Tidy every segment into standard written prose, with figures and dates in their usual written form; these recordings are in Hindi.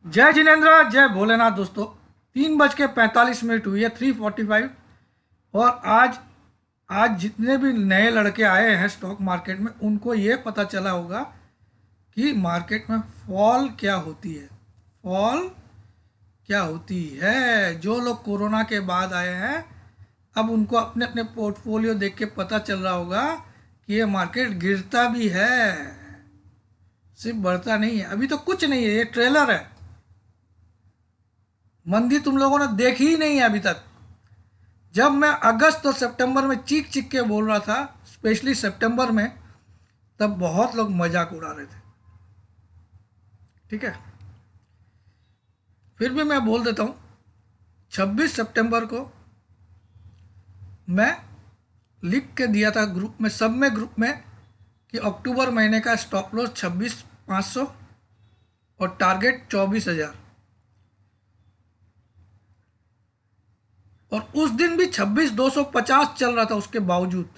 जय जिनेन्द्र, जय भोलेनाथ। दोस्तों, 3:45 हुई है, 3:45। और आज आज जितने भी नए लड़के आए हैं स्टॉक मार्केट में, उनको ये पता चला होगा कि मार्केट में फॉल क्या होती है। फॉल क्या होती है। जो लोग कोरोना के बाद आए हैं, अब उनको अपने अपने पोर्टफोलियो देख के पता चल रहा होगा कि ये मार्केट गिरता भी है, सिर्फ बढ़ता नहीं है। अभी तो कुछ नहीं है, ये ट्रेलर है। मंदी तुम लोगों ने देखी ही नहीं है अभी तक। जब मैं अगस्त और सितंबर में चीख चीख के बोल रहा था, स्पेशली सितंबर में, तब बहुत लोग मजाक उड़ा रहे थे। ठीक है, फिर भी मैं बोल देता हूँ। 26 सितंबर को मैं लिख के दिया था ग्रुप में, सब में, ग्रुप में, कि अक्टूबर महीने का स्टॉप लॉस 26,500 और टारगेट 24,000। और उस दिन भी 26,250 चल रहा था। उसके बावजूद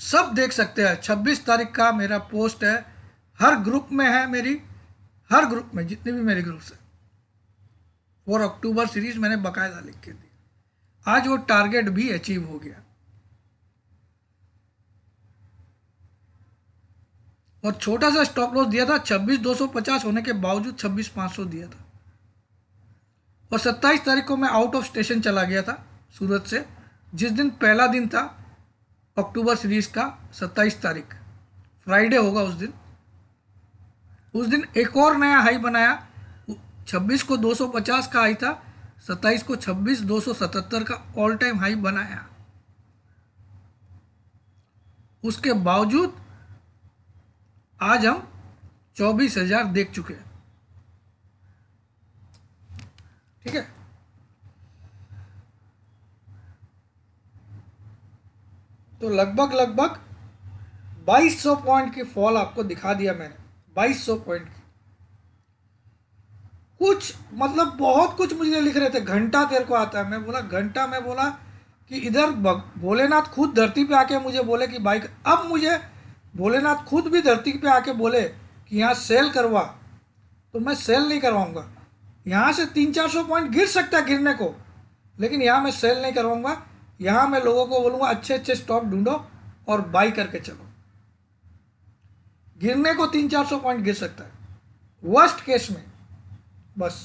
सब देख सकते हैं, 26 तारीख का मेरा पोस्ट है, हर ग्रुप में है मेरी, हर ग्रुप में, जितने भी मेरे ग्रुप्स हैं। और अक्टूबर सीरीज मैंने बकायदा लिख के दी। आज वो टारगेट भी अचीव हो गया। और छोटा सा स्टॉप लॉस दिया था, 26,250 होने के बावजूद 26,500 दिया था। और 27 तारीख को मैं आउट ऑफ स्टेशन चला गया था सूरत से, जिस दिन पहला दिन था अक्टूबर सीरीज का। 27 तारीख फ्राइडे होगा। उस दिन एक और नया हाई बनाया। 26 को 250 का हाई था, 27 को 26,277 का ऑल टाइम हाई बनाया। उसके बावजूद आज हम 24,000 देख चुके हैं। ठीक है, तो लगभग लगभग 2200 पॉइंट की फॉल आपको दिखा दिया मैंने। 2200 पॉइंट की, कुछ मतलब बहुत कुछ मुझे लिख रहे थे, घंटा तेरे को आता है। मैं बोला घंटा, मैं बोला कि इधर भोलेनाथ खुद धरती पे आके मुझे बोले कि भाई, अब मुझे भोलेनाथ खुद भी धरती पे आके बोले कि यहाँ सेल करवा, तो मैं सेल नहीं करवाऊंगा। यहाँ से 300-400 पॉइंट गिर सकता है गिरने को, लेकिन यहाँ मैं सेल नहीं करवाऊंगा। यहाँ मैं लोगों को बोलूँगा अच्छे अच्छे स्टॉक ढूंढो और बाई करके चलो। गिरने को 300-400 पॉइंट गिर सकता है वर्स्ट केस में। बस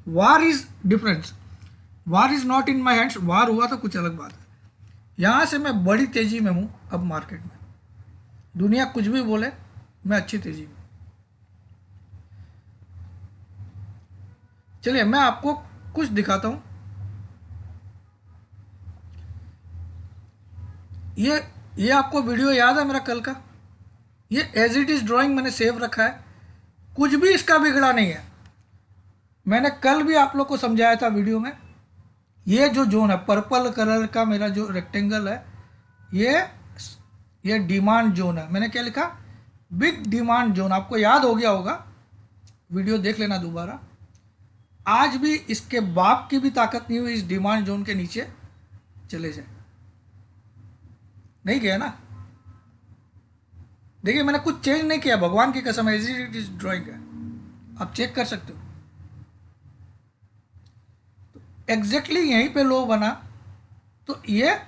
war is difference, war is not in my hands. War हुआ तो कुछ अलग बात है। यहाँ से मैं बड़ी तेजी में हूँ अब मार्केट में। दुनिया कुछ भी बोले, मैं अच्छी तेजी में। चलिए मैं आपको कुछ दिखाता हूँ। ये आपको वीडियो याद है मेरा कल का? ये एज इट इज़ ड्राइंग मैंने सेव रखा है, कुछ भी इसका बिगड़ा नहीं है। मैंने कल भी आप लोग को समझाया था वीडियो में। ये जो जोन है, पर्पल कलर का मेरा जो रेक्टेंगल है, ये डिमांड जोन है। मैंने क्या लिखा? Big demand zone. आपको याद हो गया होगा, वीडियो देख लेना दोबारा। आज भी इसके बाप की भी ताकत नहीं हुई इस डिमांड जोन के नीचे चले जाए। नहीं गया ना? देखिए मैंने कुछ चेंज नहीं किया, भगवान की कसम, एज इट इज ड्राइंग है, आप चेक कर सकते हो। एग्जैक्टली यहीं पे लो बना। तो ये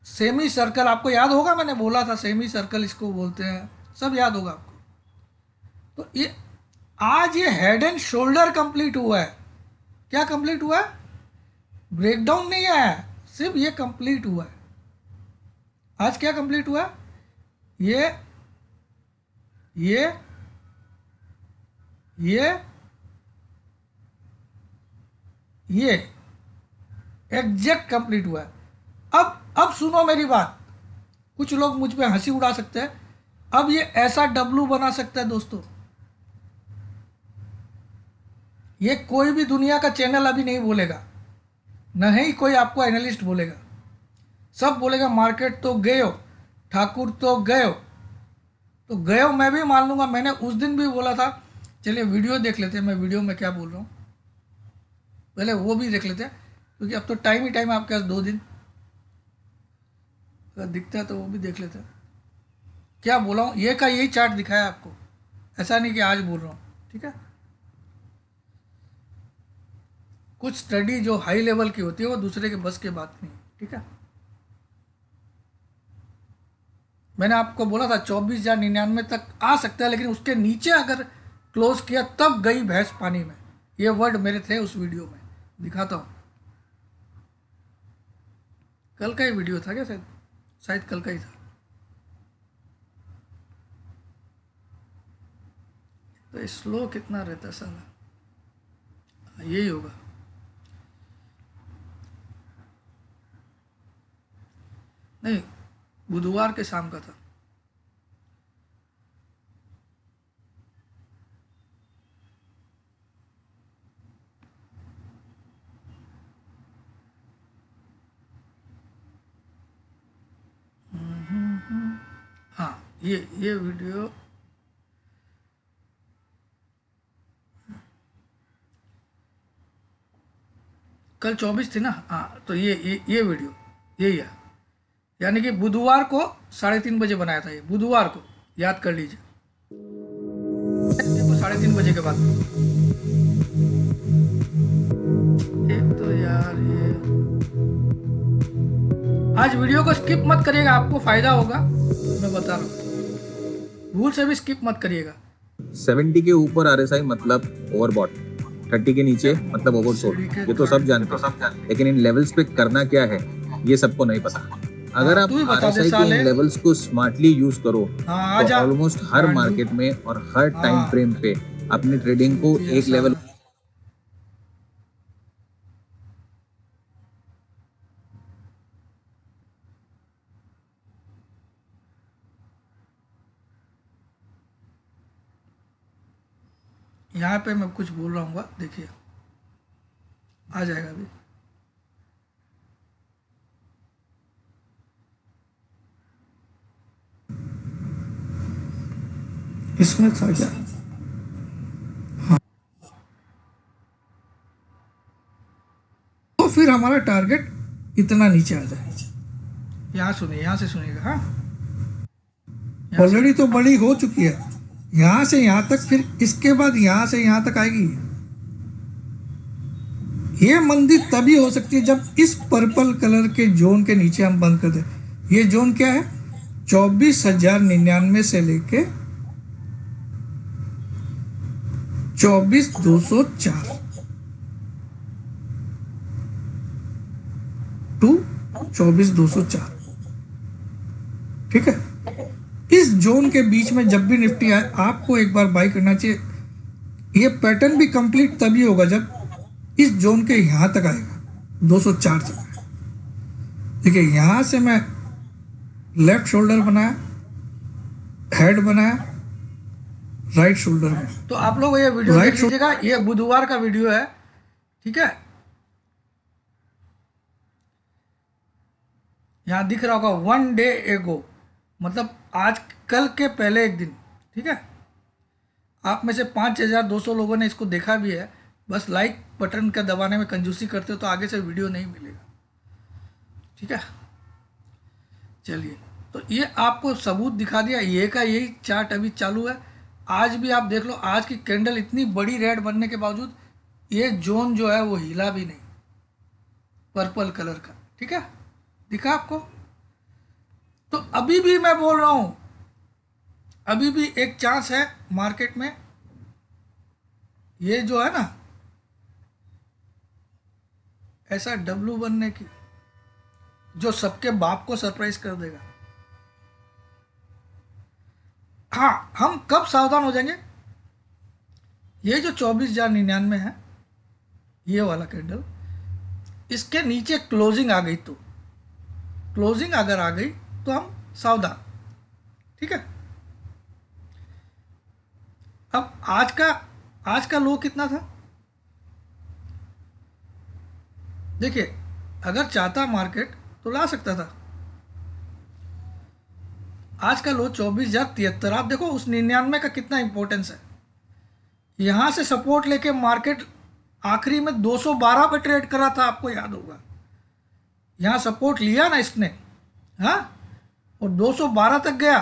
सेमी सर्कल, आपको याद होगा, मैंने बोला था सेमी सर्कल इसको बोलते हैं, सब याद होगा आपको। तो ये आज ये हेड एंड शोल्डर कंप्लीट हुआ है। क्या कंप्लीट हुआ है? ब्रेकडाउन नहीं आया, सिर्फ ये कंप्लीट हुआ है। आज क्या कंप्लीट हुआ? ये ये ये ये एग्जैक्ट कंप्लीट हुआ है। अब सुनो मेरी बात। कुछ लोग मुझ पे हंसी उड़ा सकते हैं। अब ये ऐसा डब्लू बना सकता है दोस्तों, ये कोई भी दुनिया का चैनल अभी नहीं बोलेगा, न ही कोई आपको एनालिस्ट बोलेगा। सब बोलेगा मार्केट तो गए हो, ठाकुर तो गए हो। तो गए हो मैं भी मान लूंगा, मैंने उस दिन भी बोला था। चलिए वीडियो देख लेते हैं, मैं वीडियो में क्या बोल रहा हूँ, पहले वो भी देख लेते हैं, क्योंकि अब तो टाइम ही टाइम है आपके पास, 2 दिन। अगर दिखता है तो वो भी देख लेते हैं। क्या बोला हूँ, ये का यही चार्ट दिखाया आपको, ऐसा नहीं कि आज बोल रहा हूँ, ठीक है। कुछ स्टडी जो हाई लेवल की होती है वो दूसरे के बस की बात नहीं, ठीक है। मैंने आपको बोला था 24,099 तक आ सकता है, लेकिन उसके नीचे अगर क्लोज किया तब गई भैंस पानी में। ये वर्ड मेरे थे उस वीडियो में, दिखाता हूँ। कल का ही वीडियो था क्या? शायद कल का ही था। तो स्लो कितना रहता है साला, यही होगा। नहीं, बुधवार के शाम का था। हाँ, ये वीडियो कल 24 थी ना। हाँ, तो ये वीडियो यही है, यानी कि बुधवार को 3:30 बजे बनाया था। ये बुधवार को याद कर लीजिए, देखो 3:30 बजे के बाद। एक तो यार ये आज वीडियो को स्किप मत करिएगा, आपको फायदा होगा, मैं बता रहा हूँ। भूल से भी स्किप मत करिएगा। 70 के ऊपर RSI मतलब ओवरबॉट, 30 के नीचे मतलब ओवरसोल्ड। ये तो सब जानते हैं, लेकिन इन लेवल्स पे करना क्या है ये सबको नहीं पता। अगर आप RSI के इन लेवल्स को स्मार्टली यूज करो तो ऑलमोस्ट हर मार्केट में और हर टाइम फ्रेम पे अपनी ट्रेडिंग को एक लेवल। यहाँ पे मैं कुछ बोल रहा हूँ, देखिए आ जाएगा अभी। इसमें था क्या? हाँ, तो फिर हमारा टारगेट इतना नीचे आ जाए। यहाँ सुनिए, यहाँ से सुनिएगा। हाँ, ऑलरेडी तो बड़ी हो चुकी है, यहाँ से यहाँ तक, फिर इसके बाद यहाँ से यहाँ तक आएगी। ये मंदी तभी हो सकती है जब इस पर्पल कलर के जोन के नीचे हम बंद कर दें। ये जोन क्या है? 24,099 से लेके 24,204 टू 24,204, ठीक है। इस जोन के बीच में जब भी निफ्टी आए आपको एक बार बाई करना चाहिए। ये पैटर्न भी कंप्लीट तभी होगा जब इस जोन के यहां तक आएगा, 204 तक। देखिए यहां से मैं लेफ्ट शोल्डर बनाया, हेड बनाया, राइट शोल्डर में। तो आप लोग ये वीडियो देख लीजिएगा, ये बुधवार का वीडियो है, ठीक है। यहां दिख रहा होगा 1 डे एगो, मतलब आज कल के पहले एक दिन, ठीक है। आप में से 5,200 लोगों ने इसको देखा भी है, बस लाइक बटन का दबाने में कंजूसी करते हो तो आगे से वीडियो नहीं मिलेगा, ठीक है। चलिए, तो ये आपको सबूत दिखा दिया, ये का यही चार्ट अभी चालू है। आज भी आप देख लो, आज की कैंडल इतनी बड़ी रेड बनने के बावजूद ये जोन जो है वो हिला भी नहीं, पर्पल कलर का, ठीक है। दिखा आपको? तो अभी भी मैं बोल रहा हूं, अभी भी एक चांस है मार्केट में। ये जो है ना ऐसा डब्लू बनने की, जो सबके बाप को सरप्राइज कर देगा। हाँ, हम कब सावधान हो जाएंगे? ये जो 24,099 है, ये वाला कैंडल, इसके नीचे क्लोजिंग आ गई, तो क्लोजिंग अगर आ गई तो हम सावधान, ठीक है। अब आज का लो कितना था? देखिए, अगर चाहता मार्केट तो ला सकता था। आज का लो 24,073। आप देखो उस 99 का कितना इंपॉर्टेंस है। यहां से सपोर्ट लेके मार्केट आखिरी में 212 पे ट्रेड करा था, आपको याद होगा। यहां सपोर्ट लिया ना इसने, हाँ, और 212 तक गया।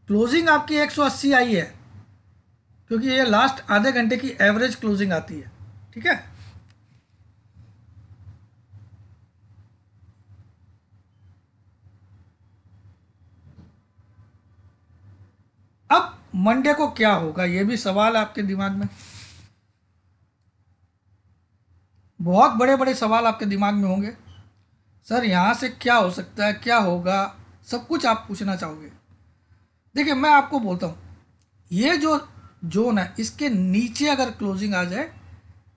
क्लोजिंग आपकी 180 आई है, क्योंकि ये लास्ट आधे घंटे की एवरेज क्लोजिंग आती है। ठीक है, अब मंडे को क्या होगा, ये भी सवाल है आपके दिमाग में। बहुत बड़े बड़े सवाल आपके दिमाग में होंगे, सर यहाँ से क्या हो सकता है, क्या होगा, सब कुछ आप पूछना चाहोगे। देखिए मैं आपको बोलता हूँ, ये जो जोन है इसके नीचे अगर क्लोजिंग आ जाए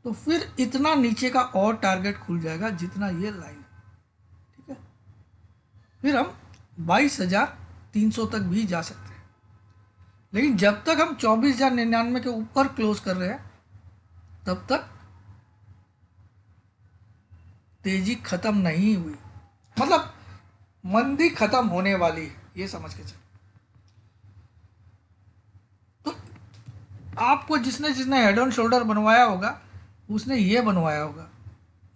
तो फिर इतना नीचे का और टारगेट खुल जाएगा जितना ये लाइन है। ठीक है, फिर हम 22,300 तक भी जा सकते हैं। लेकिन जब तक हम 24,099 के ऊपर क्लोज कर रहे हैं तब तक तेजी खत्म नहीं हुई, मतलब मंदी खत्म होने वाली है, ये समझ के चलो। तो आपको जिसने जिसने हेड एंड शोल्डर बनवाया होगा उसने ये बनवाया होगा,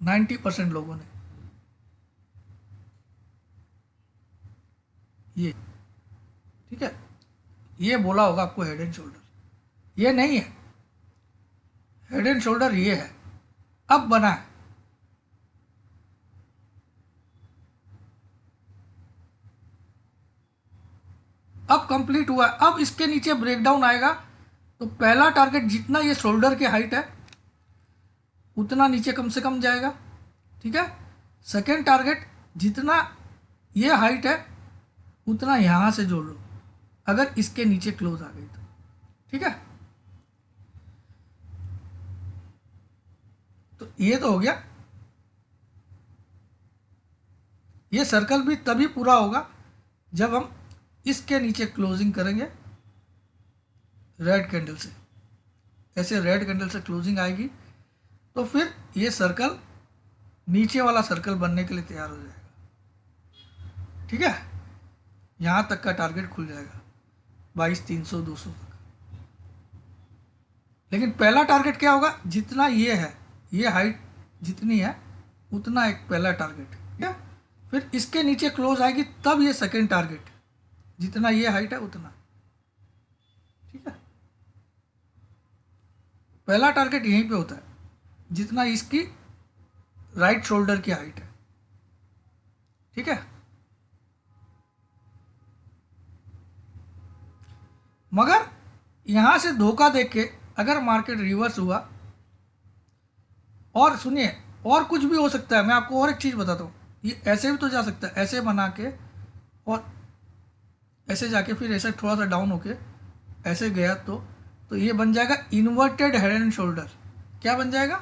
90% लोगों ने ये, ठीक है, ये बोला होगा आपको हेड एंड शोल्डर। ये नहीं है हेड एंड शोल्डर, ये है, अब बना है। अब कंप्लीट हुआ है, अब इसके नीचे ब्रेकडाउन आएगा तो पहला टारगेट जितना ये शोल्डर की हाइट है उतना नीचे कम से कम जाएगा। ठीक है, सेकेंड टारगेट जितना ये हाइट है उतना यहां से जोड़ लो अगर इसके नीचे क्लोज आ गई तो। ठीक है, तो ये तो हो गया। ये सर्कल भी तभी पूरा होगा जब हम इसके नीचे क्लोजिंग करेंगे रेड कैंडल से। ऐसे रेड कैंडल से क्लोजिंग आएगी तो फिर ये सर्कल नीचे वाला सर्कल बनने के लिए तैयार हो जाएगा। ठीक है, यहां तक का टारगेट खुल जाएगा 22,300 200 तक। लेकिन पहला टारगेट क्या होगा, जितना ये है, ये हाइट जितनी है उतना एक पहला टारगेट। ठीक है, फिर इसके नीचे क्लोज आएगी तब ये सेकेंड टारगेट, जितना ये हाइट है उतना। ठीक है, पहला टारगेट यहीं पे होता है जितना इसकी राइट शोल्डर की हाइट है। ठीक है, मगर यहां से धोखा देख के अगर मार्केट रिवर्स हुआ, और सुनिए और कुछ भी हो सकता है, मैं आपको और एक चीज बताता हूँ, ये ऐसे भी तो जा सकता है, ऐसे बना के और ऐसे जाके फिर ऐसे थोड़ा सा डाउन होके ऐसे गया तो ये बन जाएगा इन्वर्टेड हेड एंड शोल्डर। क्या बन जाएगा,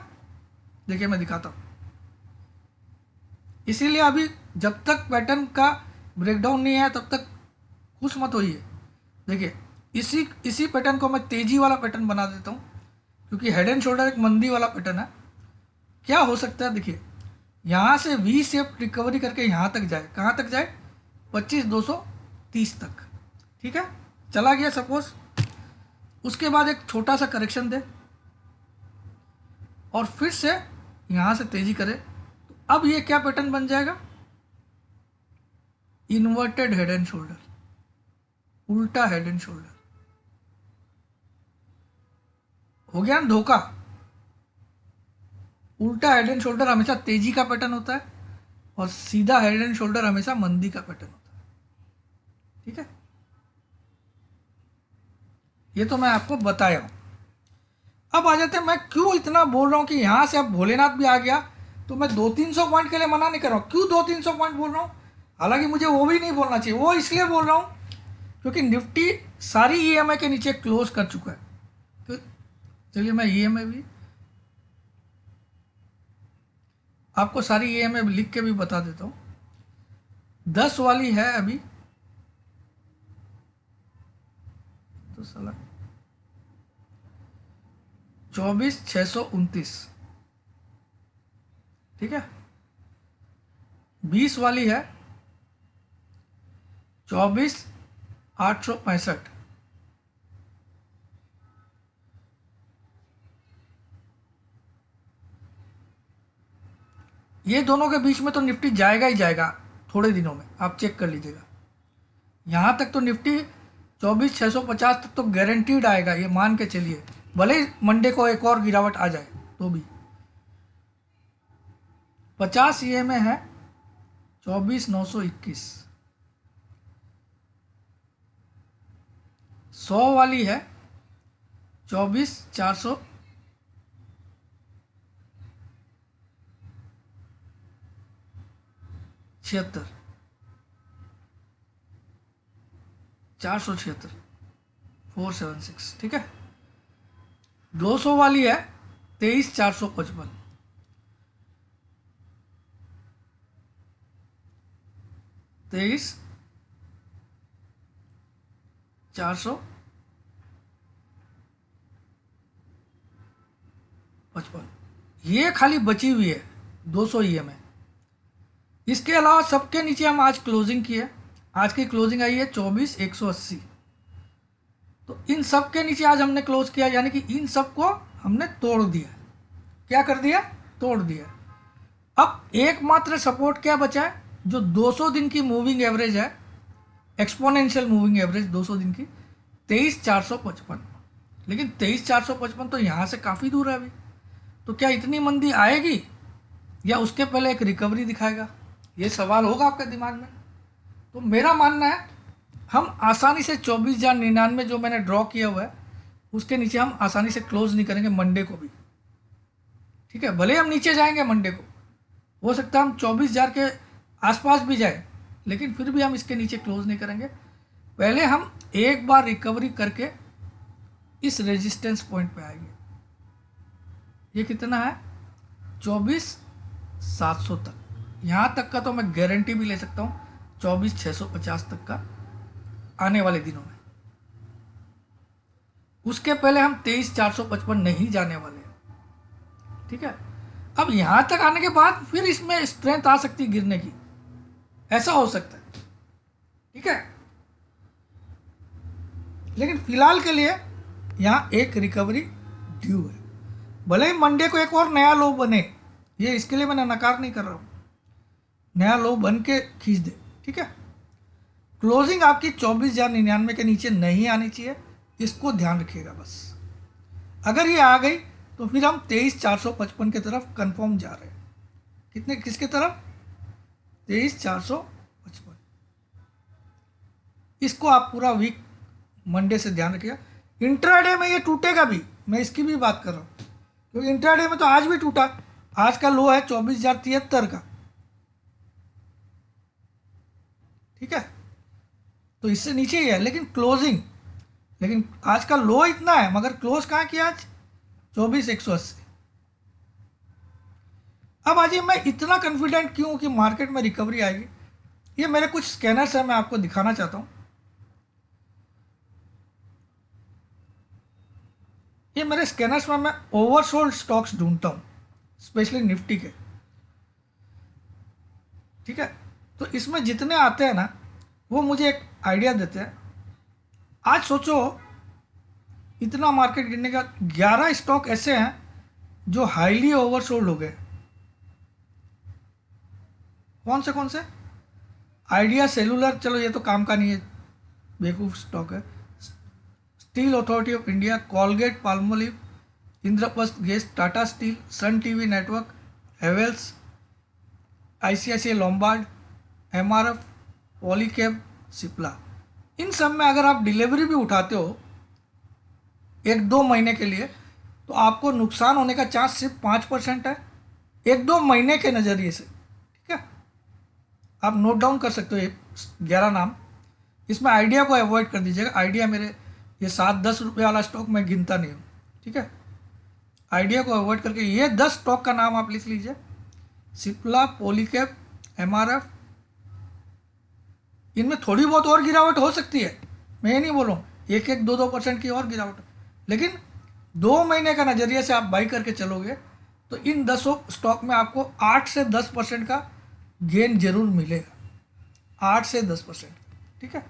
देखिए मैं दिखाता हूँ। इसीलिए अभी जब तक पैटर्न का ब्रेकडाउन नहीं आया तब तक खुश मत होइए। देखिए इसी पैटर्न को मैं तेजी वाला पैटर्न बना देता हूँ, क्योंकि हेड एंड शोल्डर एक मंदी वाला पैटर्न है। क्या हो सकता है, देखिए यहाँ से वी शेप रिकवरी करके यहाँ तक जाए, कहाँ तक जाए, 25,230 तक। ठीक है, चला गया सपोज, उसके बाद एक छोटा सा करेक्शन दे और फिर से यहाँ से तेजी करे, तो अब ये क्या पैटर्न बन जाएगा, इन्वर्टेड हेड एंड शोल्डर, उल्टा हेड एंड शोल्डर। हो गया ना धोखा। उल्टा हेड एंड शोल्डर हमेशा तेजी का पैटर्न होता है और सीधा हेड एंड शोल्डर हमेशा मंदी का पैटर्न होता है। ठीक है, ये तो मैं आपको बताया हूं। अब आ जाते हैं, मैं क्यों इतना बोल रहा हूं कि यहां से अब भोलेनाथ भी आ गया, तो मैं 200-300 पॉइंट के लिए मना नहीं कर रहा हूं। क्यों 200-300 पॉइंट बोल रहा हूं, हालांकि मुझे वो भी नहीं बोलना चाहिए, वो इसलिए बोल रहा हूं क्योंकि निफ्टी सारी ईएमआई के नीचे क्लोज कर चुका है। तो चलिए मैं ईएमआई भी आपको सारी ईएमआई लिख के भी बता देता हूं। 10 वाली है अभी तो साला 24,629। ठीक है, 20 वाली है 24,865। ये दोनों के बीच में तो निफ्टी जाएगा ही जाएगा थोड़े दिनों में, आप चेक कर लीजिएगा। यहां तक तो निफ्टी 24,650 तक तो गारंटीड आएगा, ये मान के चलिए, भले ही मंडे को एक और गिरावट आ जाए तो भी। 50 ये में है 24,921, 100 वाली है 24,476, 476, 476, ठीक है। 200 वाली है 23,455, 23,455, ये खाली बची हुई है 200 EM है। इसके अलावा सबके नीचे हम आज क्लोजिंग की है, आज की क्लोजिंग आई है 24,180। तो इन सब के नीचे आज हमने क्लोज किया, यानी कि इन सब को हमने तोड़ दिया। क्या कर दिया? तोड़ दिया। अब एकमात्र सपोर्ट क्या बचा है? जो 200 दिन की मूविंग एवरेज है, एक्सपोनेंशियल मूविंग एवरेज 200 दिन की 23,455। लेकिन 23,455 तो यहाँ से काफ़ी दूर है अभी। तो क्या इतनी मंदी आएगी या उसके पहले एक रिकवरी दिखाएगा? ये सवाल होगा आपके दिमाग में। तो मेरा मानना है हम आसानी से 24,099 जो मैंने ड्रॉ किया हुआ है उसके नीचे हम आसानी से क्लोज नहीं करेंगे मंडे को भी, ठीक है। भले हम नीचे जाएंगे मंडे को, हो सकता है हम 24,000 के आसपास भी जाए, लेकिन फिर भी हम इसके नीचे क्लोज नहीं करेंगे। पहले हम एक बार रिकवरी करके इस रेजिस्टेंस पॉइंट पे आएंगे। ये कितना है? 24,700 तक। यहाँ तक का तो मैं गारंटी भी ले सकता हूँ 24,650 तक का आने वाले दिनों में। उसके पहले हम 23,455 नहीं जाने वाले हैं, ठीक है। अब यहाँ तक आने के बाद फिर इसमें स्ट्रेंथ आ सकती है गिरने की, ऐसा हो सकता है, ठीक है। लेकिन फिलहाल के लिए यहाँ एक रिकवरी ड्यू है। भले ही मंडे को एक और नया लो बने, ये इसके लिए मैं नकार नहीं कर रहा हूँ, नया लो बन के खींच दे, ठीक है। क्लोजिंग आपकी 24,099 के नीचे नहीं आनी चाहिए, इसको ध्यान रखिएगा बस। अगर ये आ गई तो फिर हम 23,455 की तरफ कंफर्म जा रहे हैं। कितने, किसके तरफ? 23,455। इसको आप पूरा वीक मंडे से ध्यान रखिएगा। इंट्राडे में ये टूटेगा भी, मैं इसकी भी बात कर रहा हूँ, क्योंकि इंट्राडे में तो आज भी टूटा। आज का लो है 24,073 का, ठीक है। तो इससे नीचे ही है, लेकिन क्लोजिंग, लेकिन आज का लो इतना है मगर क्लोज कहाँ किया आज? 24,180। अब आज मैं इतना कॉन्फिडेंट क्यों कि मार्केट में रिकवरी आएगी? ये मेरे कुछ स्कैनर्स हैं, मैं आपको दिखाना चाहता हूँ। ये मेरे स्कैनर्स में मैं ओवरसोल्ड स्टॉक्स ढूंढता हूँ, स्पेशली निफ्टी के, ठीक है। तो इसमें जितने आते हैं ना वो मुझे एक आइडिया देते हैं। आज सोचो इतना मार्केट गिरने का, 11 स्टॉक ऐसे हैं जो हाईली ओवरसोल्ड हो गए। कौन से? कौन से? आइडिया सेलुलर, चलो ये तो काम का नहीं है, बेवकूफ़ स्टॉक है। Steel authority of India, Colgate Palmolive, Indraprastha gas, Tata steel, Sun TV network, Havells, ICICI Lombard, MRF, Polycab, Cipla. इन सब में अगर आप डिलीवरी भी उठाते हो 1-2 महीने के लिए तो आपको नुकसान होने का चांस सिर्फ 5% है, 1-2 महीने के नज़रिए से, ठीक है। आप नोट डाउन कर सकते हो ये 11 नाम। इसमें आइडिया को अवॉइड कर दीजिएगा। आइडिया मेरे ये 7-10 रुपये वाला स्टॉक मैं गिनता नहीं हूँ, ठीक है। आइडिया को अवॉइड करके ये 10 स्टॉक का नाम आप लिख लीजिए। सिप्ला, पॉलीकैब, MRF, इनमें थोड़ी बहुत और गिरावट हो सकती है, मैं ये नहीं बोल रहा हूँ 1-1, 2-2% की और गिरावट, लेकिन 2 महीने का नज़रिए से आप बाई करके चलोगे तो इन 10 स्टॉक में आपको 8 से 10% का गेन जरूर मिलेगा, 8 से 10%, ठीक है।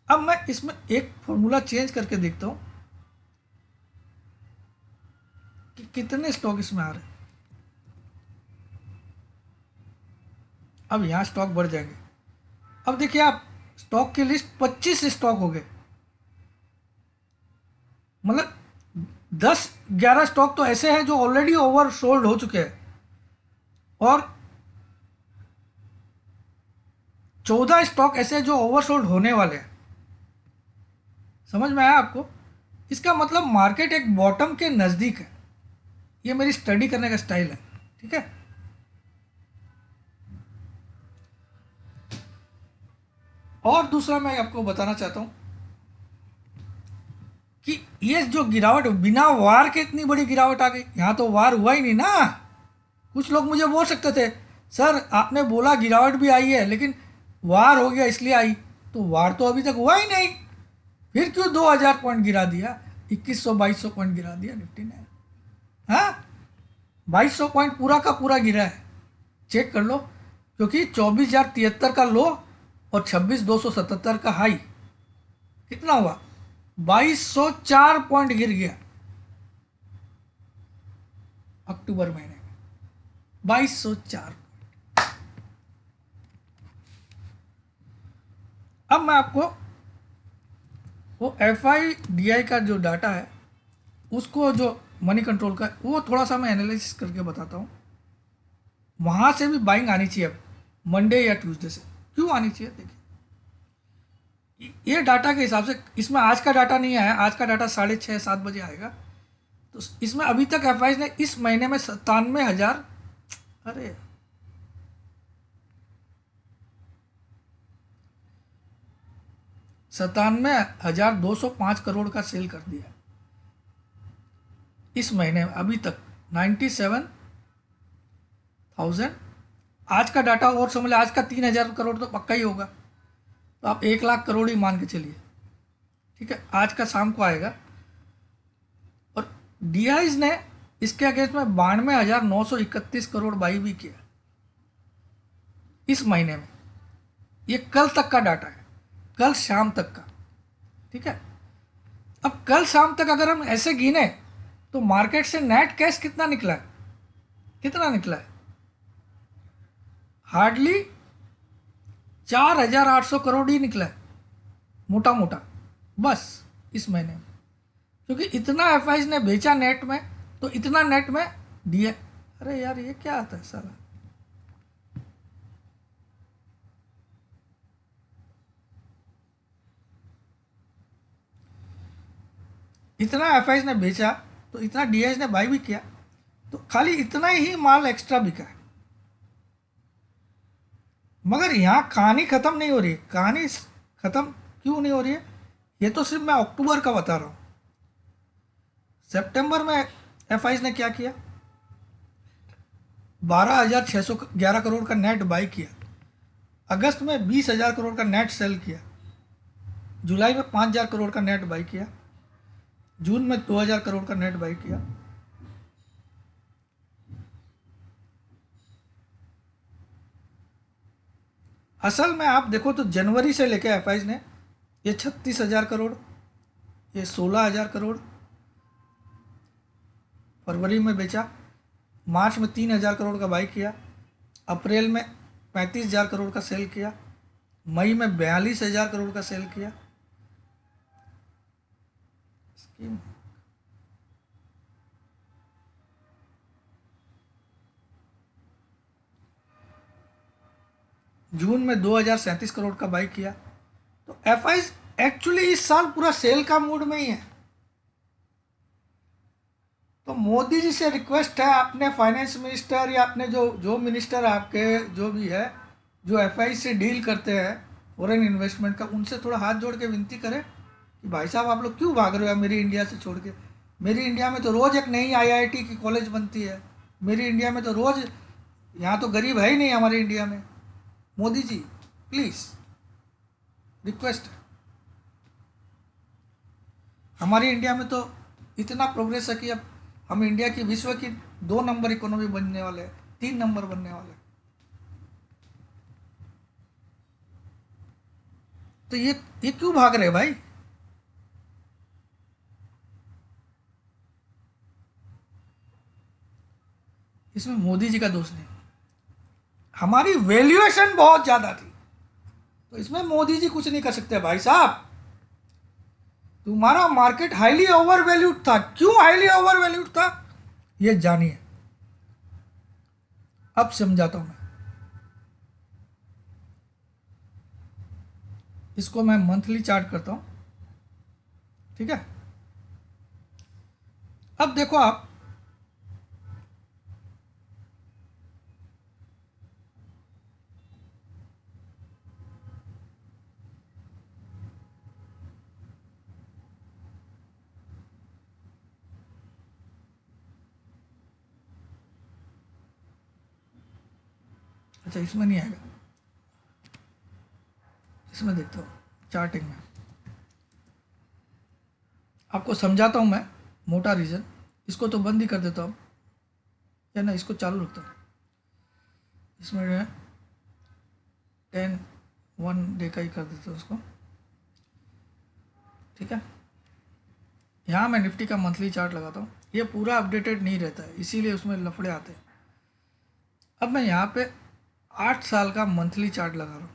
अब मैं इसमें एक फॉर्मूला चेंज करके देखता हूँ कि कितने स्टॉक इसमें आ रहे हैं। अब यहाँ स्टॉक बढ़ जाएंगे। अब देखिए आप, स्टॉक की लिस्ट 25 स्टॉक हो गए, मतलब 10-11 स्टॉक तो ऐसे हैं जो ऑलरेडी ओवर सोल्ड हो चुके हैं, और 14 स्टॉक ऐसे हैं जो ओवर सोल्ड होने वाले हैं। समझ में आया आपको? इसका मतलब मार्केट एक बॉटम के नज़दीक है। ये मेरी स्टडी करने का स्टाइल है, ठीक है। और दूसरा मैं आपको बताना चाहता हूं कि ये जो गिरावट, बिना वार के इतनी बड़ी गिरावट आ गई। यहाँ तो वार हुआ ही नहीं ना। कुछ लोग मुझे बोल सकते थे, सर आपने बोला गिरावट भी आई है, लेकिन वार हो गया इसलिए आई। तो वार तो अभी तक हुआ ही नहीं, फिर क्यों 2000 पॉइंट गिरा दिया, 2100-2200 पॉइंट गिरा दिया निफ्टी ने? हाँ, 2200 पॉइंट पूरा का पूरा गिरा है, चेक कर लो। क्योंकि 24,073 का लो और 26,277 का हाई, कितना हुआ? 2204 पॉइंट गिर गया अक्टूबर महीने में, 2204। अब मैं आपको वो FIDI का जो डाटा है, उसको जो मनी कंट्रोल का, वो थोड़ा सा मैं एनालिसिस करके बताता हूँ। वहाँ से भी बाइंग आनी चाहिए अब, मंडे या ट्यूसडे से। क्यों आनी चाहिए? देखिए, ये डाटा के हिसाब से, इसमें आज का डाटा नहीं आया, आज का डाटा 6:30-7 बजे आएगा। तो इसमें अभी तक FIs ने इस महीने में 97,000, अरे 97,205 करोड़ का सेल कर दिया इस महीने में अभी तक। 97,000। आज का डाटा और समझ लो, आज का 3,000 करोड़ तो पक्का ही होगा, तो आप 1,00,000 करोड़ ही मान के चलिए, ठीक है। आज का शाम को आएगा। और DIs ने इसके अगेंस्ट में 92,931 करोड़ बाई भी किया इस महीने में। ये कल तक का डाटा है, कल शाम तक का, ठीक है। अब कल शाम तक अगर हम ऐसे गिने तो मार्केट से नेट कैश कितना निकला है? कितना निकला है? हार्डली 4,800 करोड़ ही निकला है, मोटा मोटा, बस इस महीने में। क्योंकि इतना FIs ने बेचा नेट में, तो इतना नेट में दिया। अरे यार, ये क्या आता है साला? इतना FIs ने बेचा, तो इतना DIs ने बाई भी किया, तो खाली इतना ही माल एक्स्ट्रा बिका है। मगर यहाँ कहानी खत्म नहीं हो रही है। कहानी खत्म क्यों नहीं हो रही है? ये तो सिर्फ मैं अक्टूबर का बता रहा हूँ। सितंबर में FIs ने क्या किया? 12,611 करोड़ का नेट बाई किया। अगस्त में 20,000 करोड़ का नेट सेल किया। जुलाई में 5,000 करोड़ का नेट बाई किया। जून में 2,000 करोड़ का नेट बाई किया। असल में आप देखो तो जनवरी से लेकर FIs ने ये 36,000 करोड़, ये 16,000 करोड़ फरवरी में बेचा। मार्च में 3,000 करोड़ का बाई किया। अप्रैल में 35,000 करोड़ का सेल किया। मई में 42,000 करोड़ का सेल किया। जून में 2,037 करोड़ का बाई किया। तो FIs एक्चुअली इस साल पूरा सेल का मूड में ही है। तो मोदी जी से रिक्वेस्ट है, अपने फाइनेंस मिनिस्टर या अपने जो जो मिनिस्टर आपके जो भी है, जो FI से डील करते हैं फॉरेन इन्वेस्टमेंट का, उनसे थोड़ा हाथ जोड़ के विनती करें कि भाई साहब आप लोग क्यों भाग रहे हो मेरी इंडिया से छोड़ के। मेरी इंडिया में तो रोज़ एक नई IIT की कॉलेज बनती है। मेरी इंडिया में तो रोज़, यहाँ तो गरीब है ही नहीं हमारी इंडिया में। मोदी जी प्लीज़, रिक्वेस्ट है। हमारी इंडिया में तो इतना प्रोग्रेस है कि अब हम इंडिया की विश्व की 2 नंबर इकोनॉमी बनने वाले हैं, 3 नंबर बनने वाले हैं। तो ये क्यों भाग रहे हैं भाई? इसमें मोदी जी का दोष नहीं। हमारी वैल्यूएशन बहुत ज़्यादा थी। तो इसमें मोदी जी कुछ नहीं कर सकते भाई साहब। तुम्हारा मार्केट हाईली ओवर वैल्यूड था। क्यों हाईली ओवर वैल्यूड था ये जानिए, अब समझाता हूं मैं। इसको मैं मंथली चार्ट करता हूं, ठीक है। अब देखो आप, अच्छा इसमें नहीं आएगा, इसमें देखता हूँ चार्टिंग में। आपको समझाता हूँ मैं मोटा रीज़न। इसको तो बंद ही कर देता हूँ, या ना इसको चालू रखता हूँ। इसमें 1 डे का ही कर देता हूँ उसको, ठीक है। यहाँ मैं निफ्टी का मंथली चार्ट लगाता हूँ। ये पूरा अपडेटेड नहीं रहता है, इसीलिए उसमें लफड़े आते हैं। अब मैं यहाँ पे 8 साल का मंथली चार्ट लगा रहा हूँ,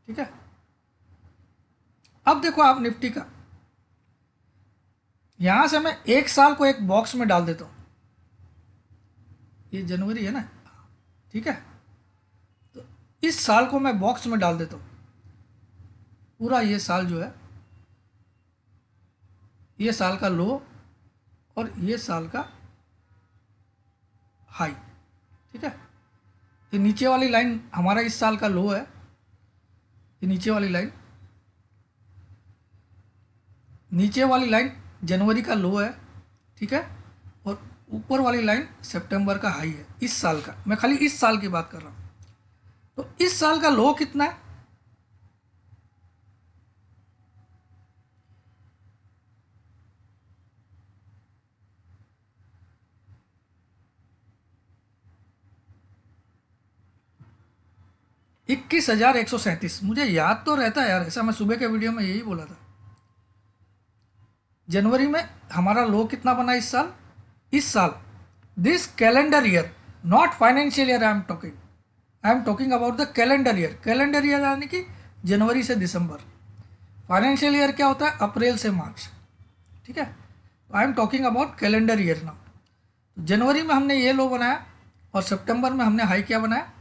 ठीक है। अब देखो आप निफ्टी का, यहां से मैं 1 साल को एक बॉक्स में डाल देता हूं। ये जनवरी है ना, ठीक है। तो इस साल को मैं बॉक्स में डाल देता हूं। पूरा ये साल जो है, ये साल का लो और ये साल का हाई, ठीक है। ये नीचे वाली लाइन हमारा इस साल का लो है, ये नीचे वाली लाइन जनवरी का लो है, ठीक है। और ऊपर वाली लाइन सितंबर का हाई है इस साल का। मैं खाली इस साल की बात कर रहा हूं। तो इस साल का लो कितना है? $21,137। मुझे याद तो रहता है यार, ऐसा मैं सुबह के वीडियो में यही बोला था। जनवरी में हमारा लो कितना बना इस साल this calendar year, not financial year. I am talking about the calendar year. Calendar year यानी कि जनवरी से दिसंबर। फाइनेंशियल ईयर क्या होता है? अप्रैल से मार्च, ठीक है। I am talking about calendar year now. जनवरी में हमने ये लो बनाया और सितंबर में हमने हाई क्या बनाया?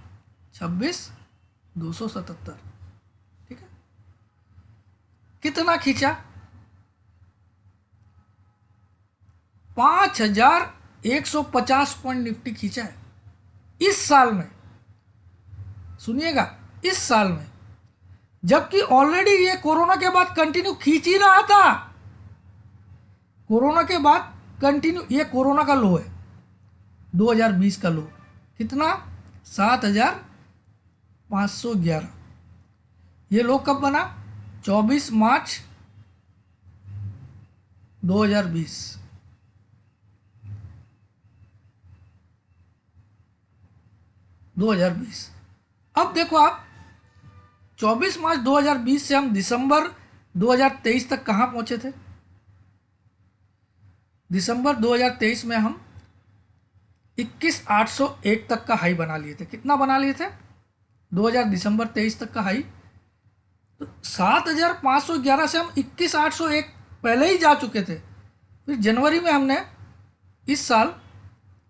26,277, ठीक है। कितना खींचा? 5,150 पॉइंट निफ्टी खींचा है इस साल में। सुनिएगा, इस साल में, जबकि ऑलरेडी ये कोरोना के बाद कंटिन्यू खींच ही रहा था। कोरोना के बाद कंटिन्यू, ये कोरोना का लो है 2020 का लो। कितना? 7,511। ये लो कब बना? 24 मार्च 2020। अब देखो आप, 24 मार्च 2020 से हम दिसंबर 2023 तक कहां पहुंचे थे? दिसंबर 2023 में हम 21,801 तक का हाई बना लिए थे। कितना बना लिए थे? दिसंबर 23 तक का हाई। तो 7,511 से हम 21,801 पहले ही जा चुके थे। फिर जनवरी में हमने इस साल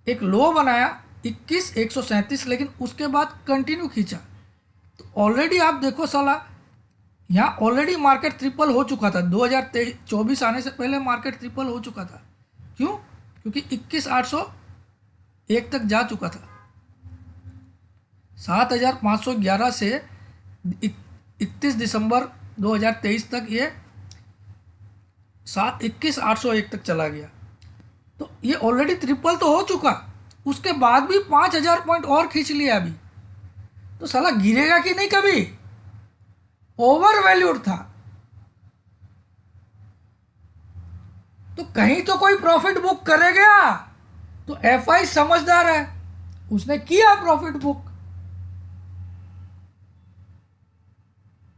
एक लो बनाया 21,137, लेकिन उसके बाद कंटिन्यू खींचा। तो ऑलरेडी आप देखो साला, यहाँ ऑलरेडी मार्केट ट्रिपल हो चुका था। 2024 आने से पहले मार्केट ट्रिपल हो चुका था। क्यों? क्योंकि 21,801 तक जा चुका था। 7,511 से 31 दिसंबर 2023 तक ये 21,801 तक चला गया। तो ये ऑलरेडी ट्रिपल तो हो चुका, उसके बाद भी 5,000 पॉइंट और खींच लिया अभी। तो साला गिरेगा कि नहीं कभी? ओवर वैल्यूड था। तो कहीं तो कोई प्रॉफिट बुक करेगा। तो एफआई समझदार है, उसने किया प्रॉफिट बुक,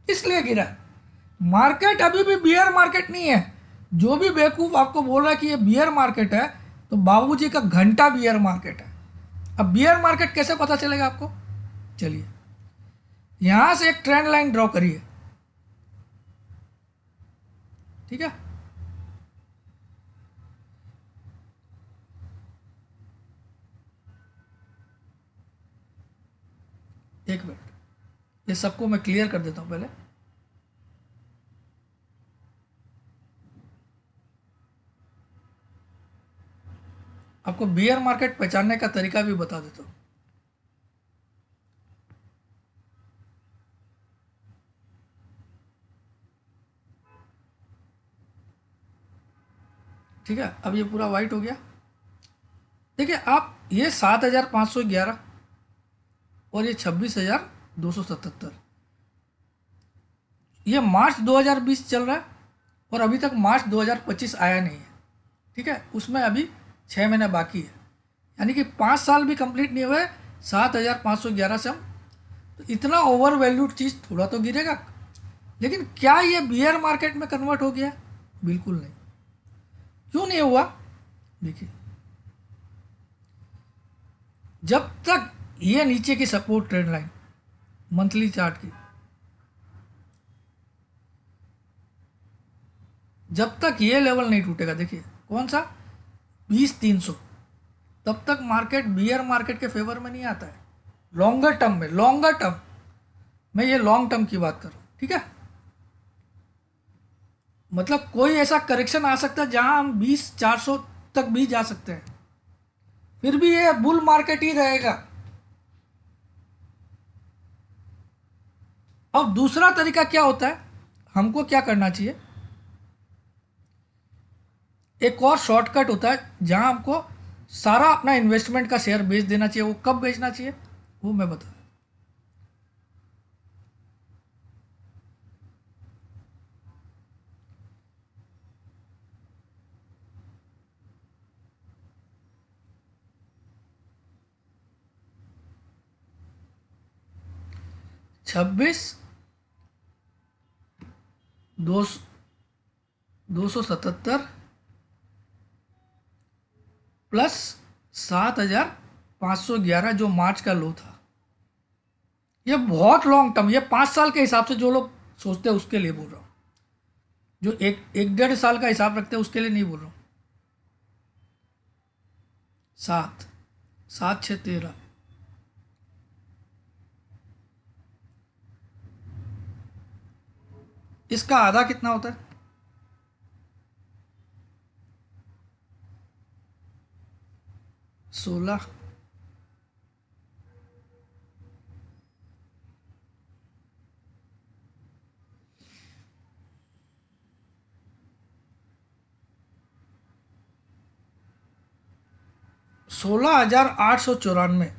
इसलिए गिरा। मार्केट अभी भी बियर मार्केट नहीं है। जो भी बेवकूफ आपको बोल रहा है कि ये बियर मार्केट है, तो बाबूजी का घंटा बियर मार्केट है। अब बियर मार्केट कैसे पता चलेगा आपको? चलिए यहां से एक ट्रेंड लाइन ड्रॉ करिए, ठीक है। एक मिनट, ये सबको मैं क्लियर कर देता हूं पहले। आपको बियर मार्केट पहचानने का तरीका भी बता देता हूं। ठीक है, अब ये पूरा वाइट हो गया। देखिए आप, ये 7,511 और ये 26,277, ये मार्च 2020 चल रहा है और अभी तक मार्च 2025 आया नहीं है, ठीक है। उसमें अभी 6 महीने बाकी है, यानी कि 5 साल भी कंप्लीट नहीं हुए 7,511 से हम, तो इतना ओवर वैल्यूड चीज़ थोड़ा तो गिरेगा। लेकिन क्या ये बियर मार्केट में कन्वर्ट हो गया? बिल्कुल नहीं। क्यों नहीं हुआ? देखिए, जब तक ये नीचे की support trend line monthly chart की, जब तक ये लेवल नहीं टूटेगा, देखिए कौन सा 20,300, तब तक मार्केट बियर मार्केट के फेवर में नहीं आता है। लॉन्गर टर्म में, लॉन्गर टर्म में, ये लॉन्ग टर्म की बात कर रहा हूं, ठीक है। मतलब कोई ऐसा करेक्शन आ सकता है जहां हम 20,400 तक भी जा सकते हैं, फिर भी ये बुल मार्केट ही रहेगा। अब दूसरा तरीका क्या होता है, हमको क्या करना चाहिए, एक और शॉर्टकट होता है जहां हमको सारा अपना इन्वेस्टमेंट का शेयर बेच देना चाहिए। वो कब बेचना चाहिए वो मैं बता, 26,277 प्लस 7,511 जो मार्च का लो था। ये बहुत लॉन्ग टर्म, ये 5 साल के हिसाब से जो लोग सोचते हैं उसके लिए बोल रहा हूँ, जो एक 1.5 साल का हिसाब रखते हैं उसके लिए नहीं बोल रहा हूँ। 7, 7, 6, 13, इसका आधा कितना होता है? 16, 16,894।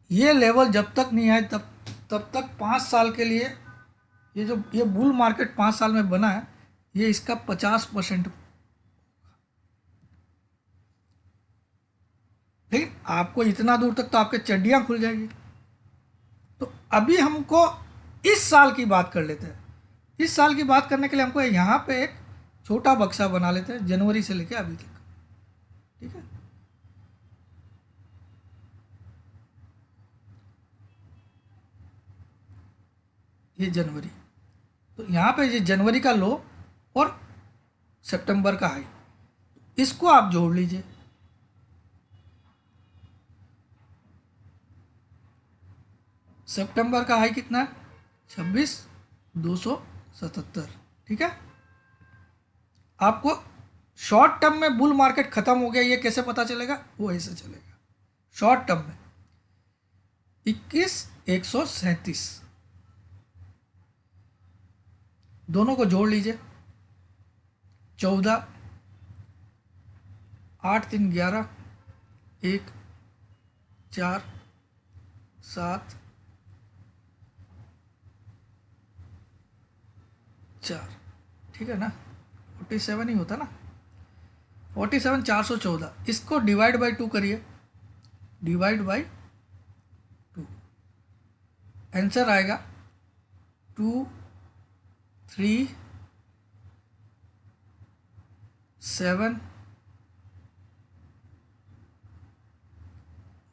ये लेवल जब तक नहीं आए तब तक 5 साल के लिए, ये बुल मार्केट 5 साल में बना है, ये इसका 50%। लेकिन आपको इतना दूर तक तो आपके चड्डियां खुल जाएगी। तो अभी हमको इस साल की बात कर लेते हैं। इस साल की बात करने के लिए हमको यहाँ पे एक छोटा बक्सा बना लेते हैं, जनवरी से लेके अभी तक, ठीक है। ये जनवरी, तो यहाँ पे ये जनवरी का लो और सितंबर का हाई, इसको आप जोड़ लीजिए। सितंबर का हाई कितना है? 26,277, ठीक है। आपको शॉर्ट टर्म में बुल मार्केट खत्म हो गया ये कैसे पता चलेगा? वो ऐसे चलेगा, शॉर्ट टर्म में 21,137, दोनों को जोड़ लीजिए। 14, 8, 3, 11, 1, 4, 7, 4, ठीक है ना, 47 ही होता ना, 47, 414, इसको डिवाइड बाई 2 करिए, डिवाइड बाई 2, आंसर आएगा 2, 3, 7,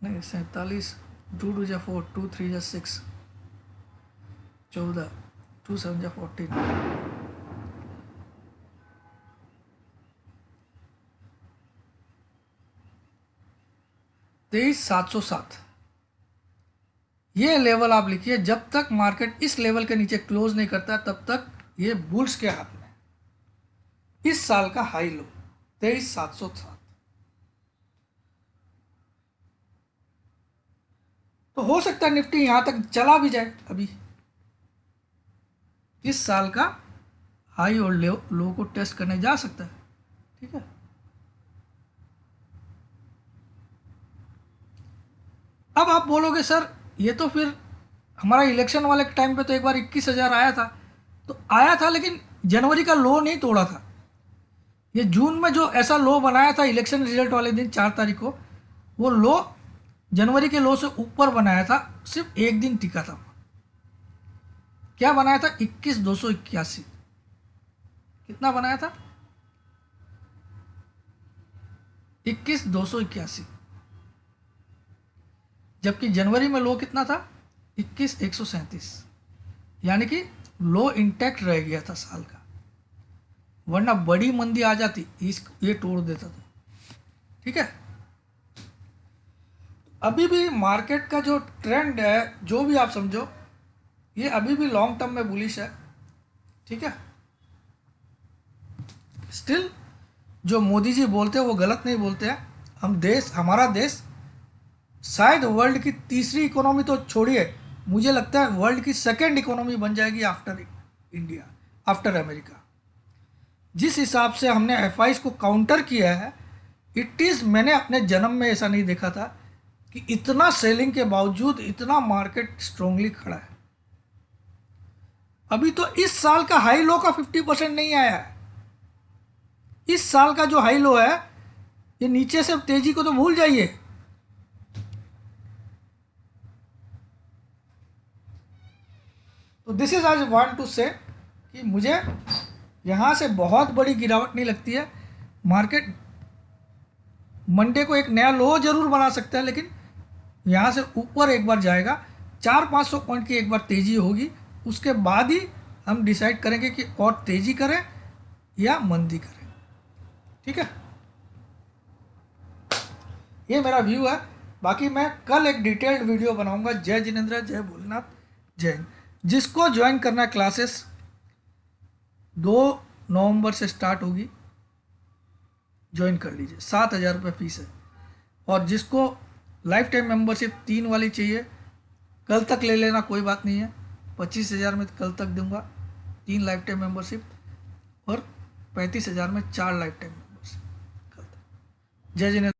नहीं 47, 2 2 जा 4, 2 3 जा 6, 14, 2 7 जा 14, 23,707। ये लेवल आप लिखिए, जब तक मार्केट इस लेवल के नीचे क्लोज नहीं करता तब तक ये बुल्स के हाथ में। इस साल का हाई लो 23,707। तो हो सकता है निफ्टी यहां तक चला भी जाए अभी। इस साल का हाई और लो को टेस्ट करने जा सकता है। ठीक है, अब आप बोलोगे सर ये तो फिर हमारा इलेक्शन वाले टाइम पे तो एक बार 21,000 आया था, तो आया था लेकिन जनवरी का लो नहीं तोड़ा था। ये जून में जो ऐसा लो बनाया था इलेक्शन रिजल्ट वाले दिन 4 तारीख को, वो लो जनवरी के लो से ऊपर बनाया था, सिर्फ एक दिन टिका था। क्या बनाया था? 21,281। कितना बनाया था? 21,281। जबकि जनवरी में लो कितना था? 21,137। यानी कि लो इंटैक्ट रह गया था साल का, वरना बड़ी मंदी आ जाती ये तोड़ देता था। ठीक है, अभी भी मार्केट का जो ट्रेंड है, जो भी आप समझो, ये अभी भी लॉन्ग टर्म में बुलिश है। ठीक है, स्टिल जो मोदी जी बोलते हैं वो गलत नहीं बोलते हैं। हमारा देश शायद वर्ल्ड की तीसरी इकोनॉमी तो छोड़िए, मुझे लगता है वर्ल्ड की सेकंड इकोनॉमी बन जाएगी आफ्टर इंडिया, आफ्टर अमेरिका। जिस हिसाब से हमने एफआईज को काउंटर किया है, मैंने अपने जन्म में ऐसा नहीं देखा था कि इतना सेलिंग के बावजूद इतना मार्केट स्ट्रांगली खड़ा है। अभी तो इस साल का हाई लो का 50% नहीं आया है। इस साल का जो हाई लो है, ये नीचे से तेजी को तो भूल जाइए। तो this is I want to say कि मुझे यहाँ से बहुत बड़ी गिरावट नहीं लगती है। मार्केट मंडे को एक नया लो जरूर बना सकता है, लेकिन यहाँ से ऊपर एक बार जाएगा, 400-500 पॉइंट की एक बार तेजी होगी, उसके बाद ही हम डिसाइड करेंगे कि और तेजी करें या मंदी करें। ठीक है, ये मेरा व्यू है। बाकी मैं कल एक डिटेल्ड वीडियो बनाऊंगा। जय जिनेंद्र, जय भोलेनाथ, जय हिंद। जिसको ज्वाइन करना है, क्लासेस 2 नवंबर से स्टार्ट होगी, ज्वाइन कर लीजिए। 7,000 रुपये फीस है। और जिसको लाइफ टाइम मेंबरशिप 3 वाली चाहिए, कल तक ले लेना, कोई बात नहीं है। 25,000 में कल तक दूंगा 3 लाइफ टाइम मेंबरशिप, और 35,000 में 4 लाइफ टाइम मेंबरशिप कल तक। जय जिनेंद्र।